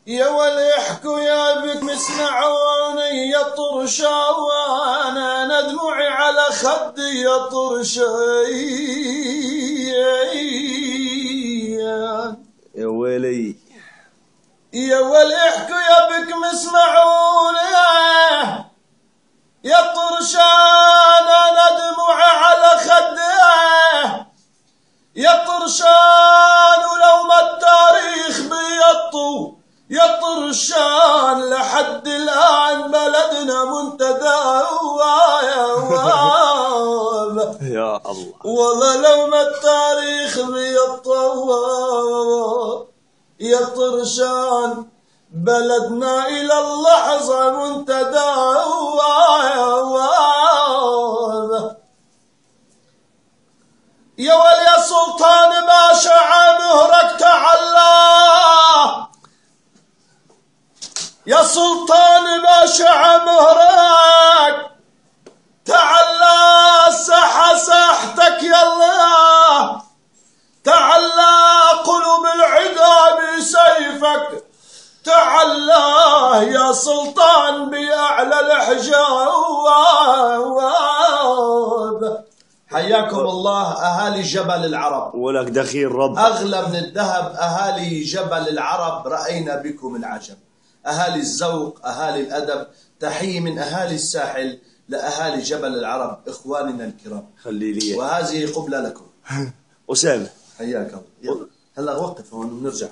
يا ولي احكوا يا بك مسمعوني يا طرشا وانا دموعي على خدي يا طرشا. يا ولي يا ولي احكوا يا بك مسمعوني يا طرشان انا دموعي على خدي يا طرشان ولو ما التاريخ بيطو يا طرشان لحد الآن بلدنا منتدى. يا الله والله لو ما التاريخ بيطو يا طرشان بلدنا إلى اللحظة منتدى. يا ولي سلطان باشا عمهرك تعالى يا سلطان باشا عمهرك تعالى الساحة ساحتك يلا تعالى قلوب العدا بسيفك تعالى يا سلطان بأعلى الحجاب. حياكم الله أهالي جبل العرب، ولك دخيل رب أغلى من الذهب أهالي جبل العرب، رأينا بكم العجب. أهالي الذوق أهالي الأدب، تحية من أهالي الساحل لأهالي جبل العرب إخواننا الكرام. خلي لي وهذه قبلة لكم. أسامة حياك الله. هلا وقف هون ونرجع.